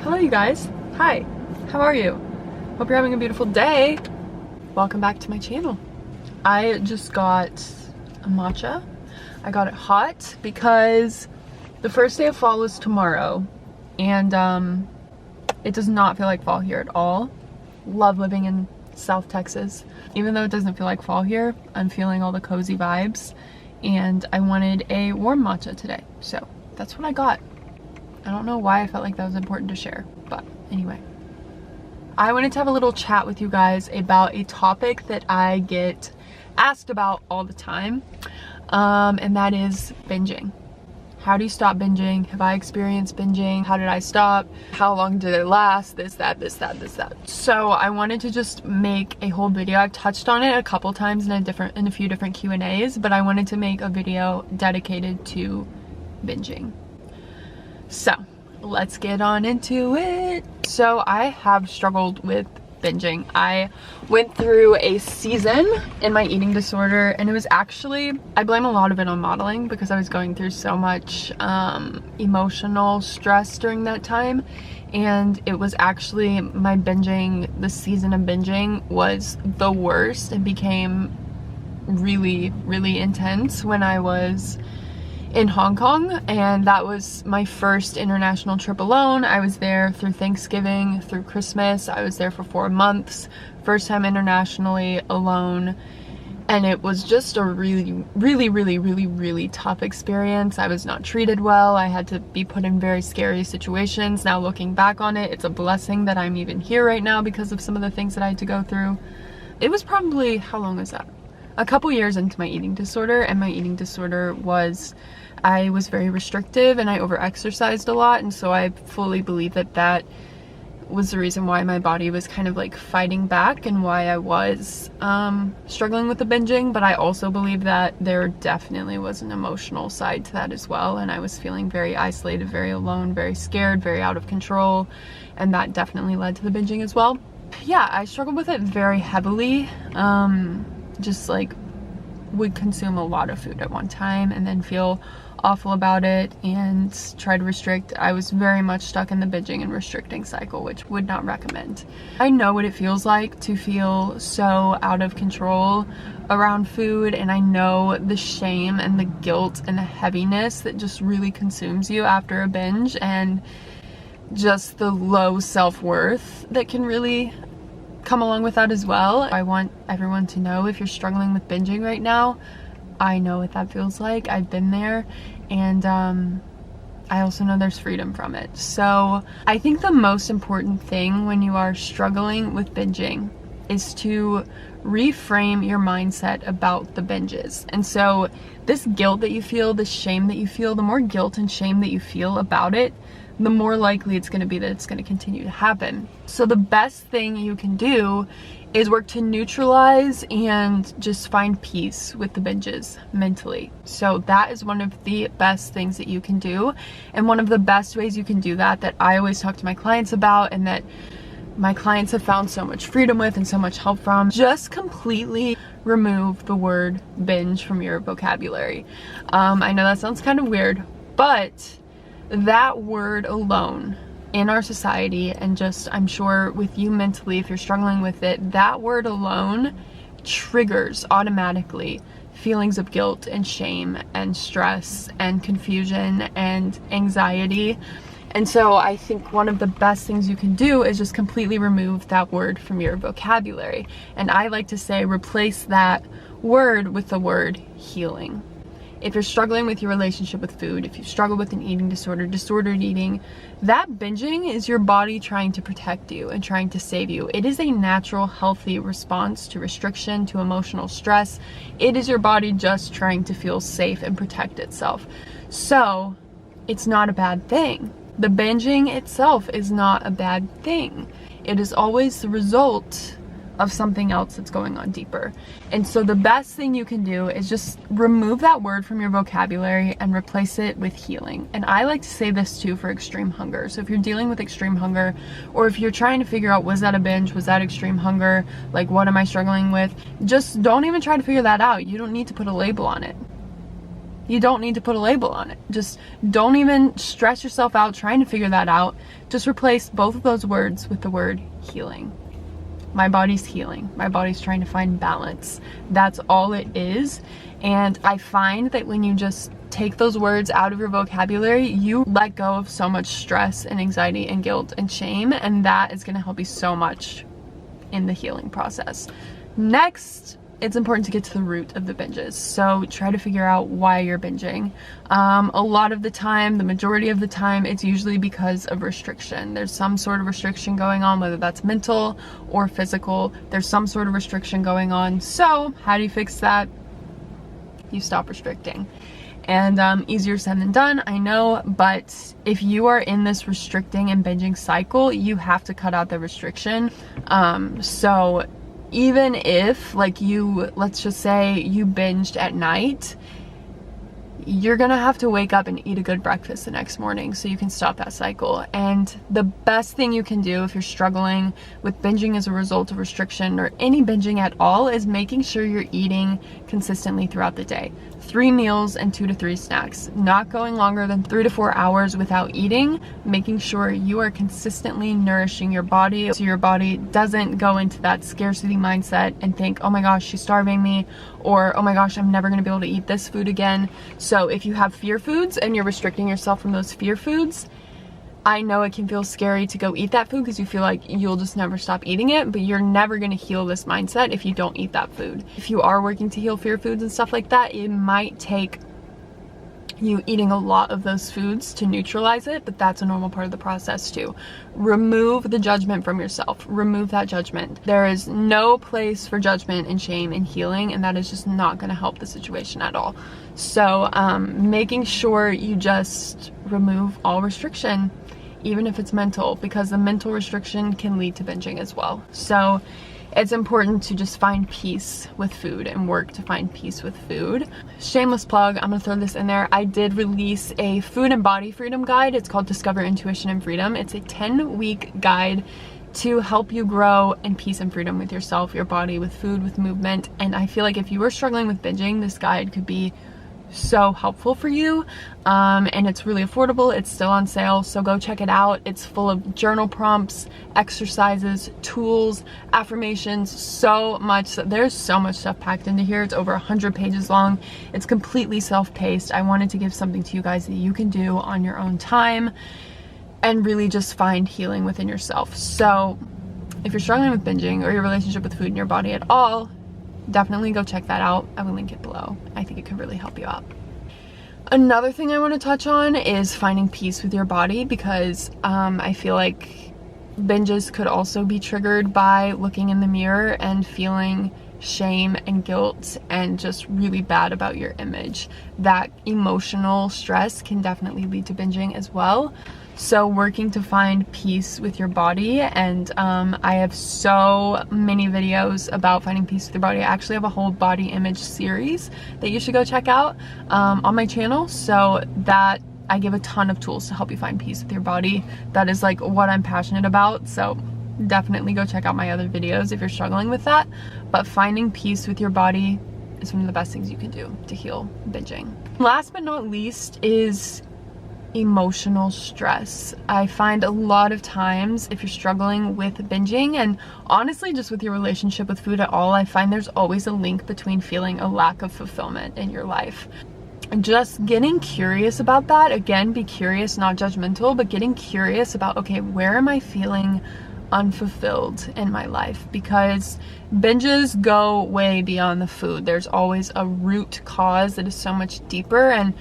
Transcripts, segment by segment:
Hello you guys. Hi. How are you? Hope you're having a beautiful day. Welcome back to my channel. I just got a matcha. I got it hot because the first day of fall is tomorrow and it does not feel like fall here at all. Love living in South Texas. Even though it doesn't feel like fall here, I'm feeling all the cozy vibes and I wanted a warm matcha today. So that's what I got. I don't know why I felt like that was important to share, but anyway. I wanted to have a little chat with you guys about a topic that I get asked about all the time, and that is binging. How do you stop binging? Have I experienced binging? How did I stop? How long did it last? This, that. So I wanted to just make a whole video. I've touched on it a couple times in a few different Q&As, but I wanted to make a video dedicated to binging. So let's get on into it. So I have struggled with binging. I went through a season in my eating disorder and it was actually, I blame a lot of it on modeling because I was going through so much emotional stress during that time, and it was actually my binging, the season of binging was the worst. It became really, really intense when I was in Hong Kong, and that was my first international trip alone. I was there through Thanksgiving, through Christmas. I was there for 4 months, first time internationally alone, and it was just a really tough experience. I was not treated well. I had to be put in very scary situations. Now looking back on it, it's a blessing that I'm even here right now because of some of the things that I had to go through. It was probably, how long was that? A couple years into my eating disorder, and my eating disorder was, I was very restrictive and I overexercised a lot, and so I fully believe that that was the reason why my body was kind of like fighting back and why I was struggling with the binging. But I also believe that there definitely was an emotional side to that as well, and I was feeling very isolated, very alone, very scared, very out of control, and that definitely led to the binging as well. Yeah, I struggled with it very heavily. Just like would consume a lot of food at one time and then feel awful about it and try to restrict. I was very much stuck in the binging and restricting cycle, which would not recommend. I know what it feels like to feel so out of control around food, and I know the shame and the guilt and the heaviness that just really consumes you after a binge, and just the low self-worth that can really come along with that as well. I want everyone to know, if you're struggling with binging right now, I know what that feels like. I've been there, and I also know there's freedom from it. So I think the most important thing when you are struggling with binging is to reframe your mindset about the binges. And so this guilt that you feel, this shame that you feel, the more guilt and shame that you feel about it, the more likely it's going to be that it's going to continue to happen. So the best thing you can do is work to neutralize and just find peace with the binges mentally. So that is one of the best things that you can do, and one of the best ways you can do that I always talk to my clients about, and that my clients have found so much freedom with and so much help from. Just completely remove the word binge from your vocabulary. I know that sounds kind of weird, but that word alone in our society, and just I'm sure with you mentally, if you're struggling with it, that word alone triggers automatically feelings of guilt and shame and stress and confusion and anxiety. And so I think one of the best things you can do is just completely remove that word from your vocabulary. And I like to say, replace that word with the word healing. If you're struggling with your relationship with food, if you struggle with an eating disorder, disordered eating, that binging is your body trying to protect you and trying to save you. It is a natural, healthy response to restriction, to emotional stress. It is your body just trying to feel safe and protect itself. So it's not a bad thing. The binging itself is not a bad thing. It is always the result of something else that's going on deeper. And so the best thing you can do is just remove that word from your vocabulary and replace it with healing. And I like to say this too for extreme hunger. So if you're dealing with extreme hunger, or if you're trying to figure out, was that a binge, was that extreme hunger, like what am I struggling with, just don't even try to figure that out. You don't need to put a label on it. You don't need to put a label on it. Just don't even stress yourself out trying to figure that out. Just replace both of those words with the word healing. My body's healing. My body's trying to find balance. That's all it is. And I find that when you just take those words out of your vocabulary, you let go of so much stress and anxiety and guilt and shame, and that is going to help you so much in the healing process. Next, it's important to get to the root of the binges. So try to figure out why you're binging. A lot of the time, the majority of the time, it's usually because of restriction. There's some sort of restriction going on, whether that's mental or physical. There's some sort of restriction going on. So how do you fix that? You stop restricting. And easier said than done, I know, but if you are in this restricting and binging cycle, you have to cut out the restriction. So even if, like, let's just say you binged at night, you're gonna have to wake up and eat a good breakfast the next morning so you can stop that cycle. And the best thing you can do if you're struggling with binging as a result of restriction or any binging at all is making sure you're eating consistently throughout the day. 3 meals and 2 to 3 snacks, not going longer than 3 to 4 hours without eating, making sure you are consistently nourishing your body so your body doesn't go into that scarcity mindset and think, oh my gosh, she's starving me, or oh my gosh, I'm never gonna be able to eat this food again. So if you have fear foods and you're restricting yourself from those fear foods, I know it can feel scary to go eat that food because you feel like you'll just never stop eating it, but you're never going to heal this mindset if you don't eat that food. If you are working to heal fear foods and stuff like that, it might take you eating a lot of those foods to neutralize it, but that's a normal part of the process too. Remove the judgment from yourself. Remove that judgment. There is no place for judgment and shame in healing, and that is just not going to help the situation at all. So making sure you just remove all restriction, even if it's mental, because the mental restriction can lead to binging as well. So it's important to just find peace with food and work to find peace with food. Shameless plug, I'm gonna throw this in there. I did release a food and body freedom guide. It's called Discover Intuition and Freedom. It's a 10-week guide to help you grow in peace and freedom with yourself, your body, with food, with movement. And I feel like if you were struggling with binging, this guide could be so helpful for you, and it's really affordable. It's still on sale, so go check it out. It's full of journal prompts, exercises, tools, affirmations, there's so much stuff packed into here. It's over 100 pages long. It's completely self-paced. I wanted to give something to you guys that you can do on your own time and really just find healing within yourself. So if you're struggling with binging or your relationship with food in your body at all, definitely go check that out. I will link it below. I think it could really help you out. Another thing I want to touch on is finding peace with your body, because I feel like binges could also be triggered by looking in the mirror and feeling shame and guilt and just really bad about your image. That emotional stress can definitely lead to binging as well. So working to find peace with your body, and I have so many videos about finding peace with your body. I actually have a whole body image series that you should go check out on my channel. So that I give a ton of tools to help you find peace with your body. That is like what I'm passionate about. So definitely go check out my other videos if you're struggling with that. But finding peace with your body is one of the best things you can do to heal binging. Last but not least is emotional stress. I find a lot of times if you're struggling with binging, and honestly just with your relationship with food at all, I find there's always a link between feeling a lack of fulfillment in your life. Just getting curious about that. Again, be curious, not judgmental, but getting curious about, okay, where am I feeling unfulfilled in my life? Because binges go way beyond the food. There's always a root cause that is so much deeper, and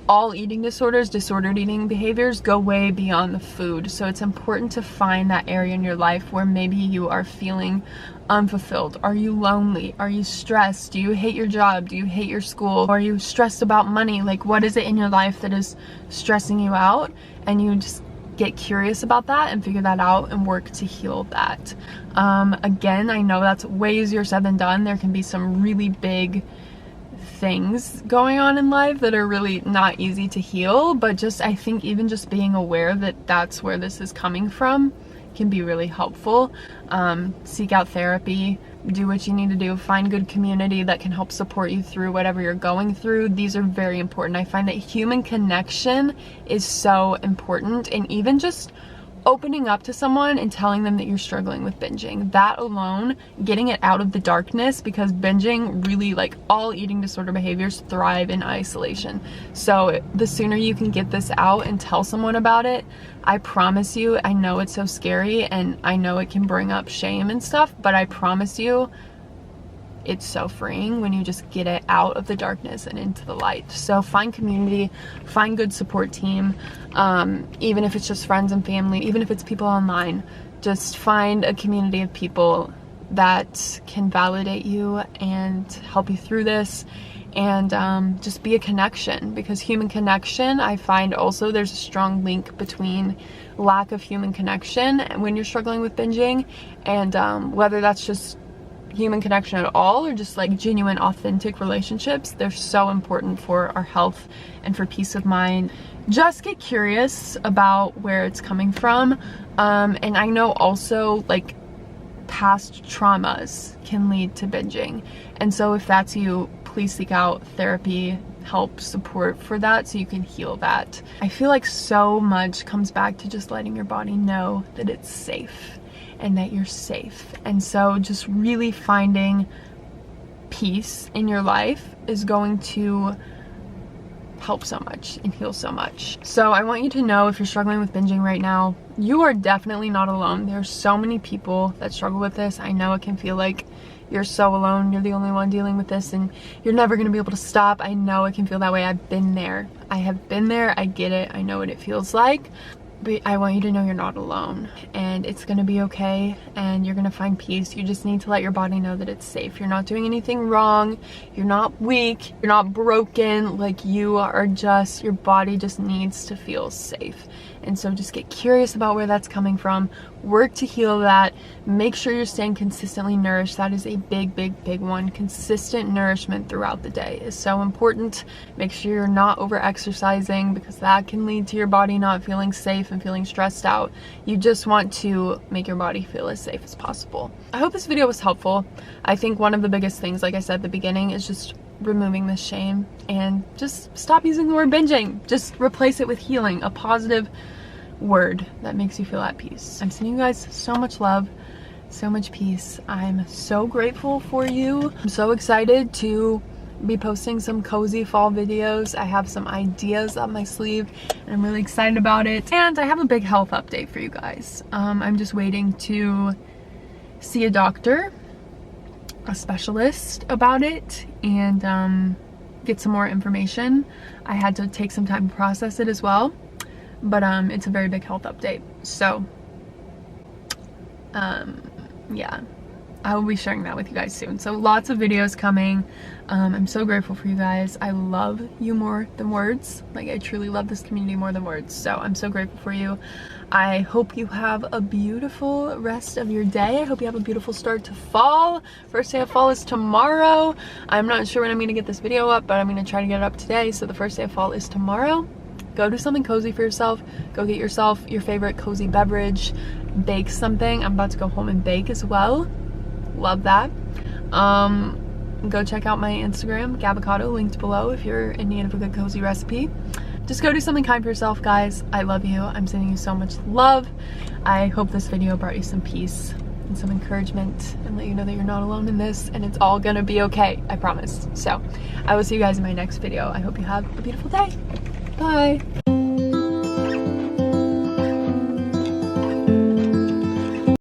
all eating disorders, disordered eating behaviors go way beyond the food. So it's important to find that area in your life where maybe you are feeling unfulfilled. Are you lonely? Are you stressed? Do you hate your job? Do you hate your school? Are you stressed about money? Like, what is it in your life that is stressing you out? And you just get curious about that and figure that out and work to heal that. Again, I know that's way easier said than done. There can be some really big things going on in life that are really not easy to heal, but just I think even just being aware that that's where this is coming from can be really helpful. Seek out therapy. do what you need to do. Find good community that can help support you through whatever you're going through. These are very important. I find that human connection is so important, and even just opening up to someone and telling them that you're struggling with binging, that alone, getting it out of the darkness, because binging really, like, all eating disorder behaviors thrive in isolation. So the sooner you can get this out and tell someone about it, I promise you, I know it's so scary and I know it can bring up shame and stuff, but I promise you it's so freeing when you just get it out of the darkness and into the light. So find community, find good support team, even if it's just friends and family, even if it's people online, just find a community of people that can validate you and help you through this, and just be a connection, because human connection, I find also there's a strong link between lack of human connection when you're struggling with binging, and whether that's just human connection at all or just like genuine, authentic relationships. They're so important for our health and for peace of mind. Just get curious about where it's coming from, and I know also, like, past traumas can lead to binging, and so if that's you, please seek out therapy, help, support for that, so you can heal that. I feel like so much comes back to just letting your body know that it's safe and that you're safe. And so just really finding peace in your life is going to help so much and heal so much. So I want you to know, if you're struggling with binging right now, you are definitely not alone. There's so many people that struggle with this. I know it can feel like you're so alone, you're the only one dealing with this, and you're never gonna be able to stop. I know it can feel that way. I've been there. I have been there. I get it. I know what it feels like. But I want you to know you're not alone, and it's gonna be okay, and you're gonna find peace. You just need to let your body know that it's safe. You're not doing anything wrong. You're not weak. You're not broken. Like, you are just, your body just needs to feel safe. And so just get curious about where that's coming from. Work to heal that. Make sure you're staying consistently nourished. That is a big, big, big one. Consistent nourishment throughout the day is so important. Make sure you're not over exercising, because that can lead to your body not feeling safe and feeling stressed out. You just want to make your body feel as safe as possible. I hope this video was helpful. I think one of the biggest things, like I said at the beginning, is just removing the shame and just stop using the word binging. Just replace it with healing, a positive word that makes you feel at peace. I'm sending you guys so much love, so much peace. I'm so grateful for you. I'm so excited to be posting some cozy fall videos. I have some ideas up my sleeve and I'm really excited about it. And I have a big health update for you guys. I'm just waiting to see a doctor, a specialist, about it, and get some more information. I had to take some time to process it as well, but it's a very big health update. So yeah, I will be sharing that with you guys soon. So lots of videos coming. I'm so grateful for you guys. I love you more than words. Like, I truly love this community more than words. So I'm so grateful for you. I hope you have a beautiful rest of your day. I hope you have a beautiful start to fall. First day of fall is tomorrow. I'm not sure when I'm gonna get this video up, but I'm gonna try to get it up today. So the first day of fall is tomorrow. Go do something cozy for yourself. Go get yourself your favorite cozy beverage. Bake something. I'm about to go home and bake as well. Love that. Go check out my Instagram, GabbiXx, linked below, if you're in need of a good cozy recipe. Just go do something kind for yourself, guys. I love you. I'm sending you so much love. I hope this video brought you some peace and some encouragement and let you know that you're not alone in this, and it's all gonna be okay, I promise. So I will see you guys in my next video. I hope you have a beautiful day. Bye.